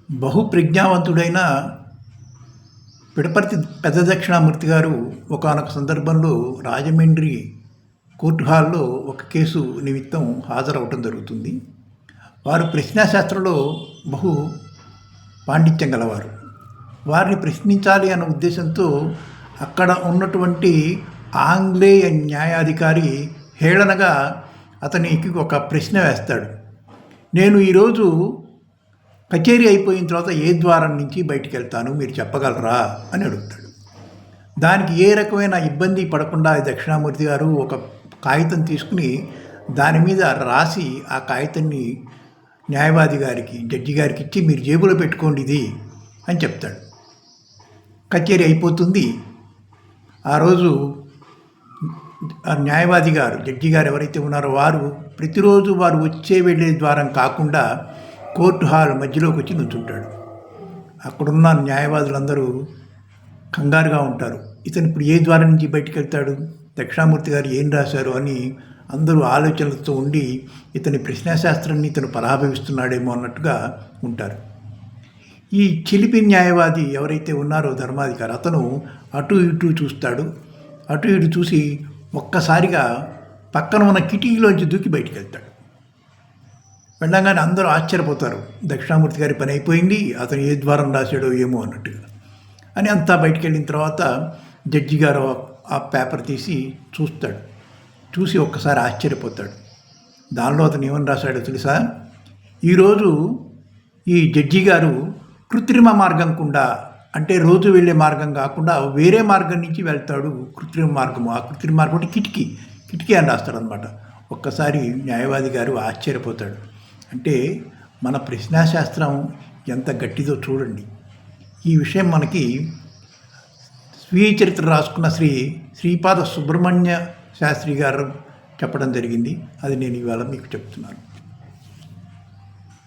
బహుప్రజ్ఞావంతుడైన పిడపర్తి పెద్ద దక్షిణామూర్తి గారు ఒకానొక సందర్భంలో రాజమండ్రి కోర్టు హాల్లో ఒక కేసు నిమిత్తం హాజరవటం జరుగుతుంది. వారు ప్రశ్నాశాస్త్రంలో బహు పాండిత్యం గలవారు. వారిని ప్రశ్నించాలి అన్న ఉద్దేశంతో అక్కడ ఉన్నటువంటి ఆంగ్లేయ న్యాయాధికారి హేళనగా అతనికి ఒక ప్రశ్న వేస్తాడు. నేను ఈరోజు కచేరీ అయిపోయిన తర్వాత ఏ ద్వారం నుంచి బయటికి వెళ్తాను మీరు చెప్పగలరా అని అడుగుతాడు. దానికి ఏ రకమైన ఇబ్బంది పడకుండా దక్షిణామూర్తి గారు ఒక కాగితం తీసుకుని దాని మీద రాసి ఆ కాగితాన్ని న్యాయవాది గారికి జడ్జి గారికి ఇచ్చి మీరు జేబులో పెట్టుకోండి ఇది అని చెప్తాడు. కచేరీ అయిపోతుంది. ఆ రోజు న్యాయవాది గారు జడ్జి గారు ఎవరైతే ఉన్నారో వారు ప్రతిరోజు వారు వచ్చే వెళ్ళే ద్వారం కాకుండా కోర్టు హాల్ మధ్యలోకి వచ్చి నుంచుంటాడు. అక్కడున్న న్యాయవాదులందరూ కంగారుగా ఉంటారు. ఇతను ఇప్పుడు ఏ ద్వారం నుంచి బయటికి వెళ్తాడు, దక్షిణామూర్తి గారు ఏం రాశారు అని అందరూ ఆలోచనలతో ఉండి ఇతని ప్రశ్నాశాస్త్రాన్ని ఇతను పరాభవిస్తున్నాడేమో అన్నట్టుగా ఉంటారు. ఈ చిలిపి న్యాయవాది ఎవరైతే ఉన్నారో ధర్మాధికారి అతను అటు ఇటు చూస్తాడు. అటు ఇటు చూసి ఒక్కసారిగా పక్కన ఉన్న కిటికీలోంచి దూకి బయటికి వెళ్తాడు. వెళ్ళంగానే అందరూ ఆశ్చర్యపోతారు. దక్షిణామూర్తి గారి పని అయిపోయింది, అతను ఏ ద్వారం రాశాడో ఏమో అన్నట్టుగా అని అంతా బయటికి వెళ్ళిన తర్వాత జడ్జి గారు ఆ పేపర్ తీసి చూస్తాడు. చూసి ఒక్కసారి ఆశ్చర్యపోతాడు. దానిలో అతను ఏమని రాశాడో తెలుసా? ఈరోజు ఈ జడ్జి గారు కృత్రిమ మార్గం గుండా, అంటే రోజు వెళ్ళే మార్గం కాకుండా వేరే మార్గం నుంచి వెళ్తాడు. కృత్రిమ మార్గము, ఆ కృత్రిమ మార్గం అంటే కిటికీ అని రాస్తాడు అనమాట. ఒక్కసారి న్యాయవాది గారు ఆశ్చర్యపోతాడు. అంటే మన ప్రశ్నాశాస్త్రం ఎంత గట్టిదో చూడండి. ఈ విషయం మనకి స్వీయ చరిత్ర రాసుకున్న శ్రీపాద సుబ్రహ్మణ్య శాస్త్రి గారు చెప్పడం జరిగింది. అది నేను ఇవాళ మీకు చెప్తున్నాను.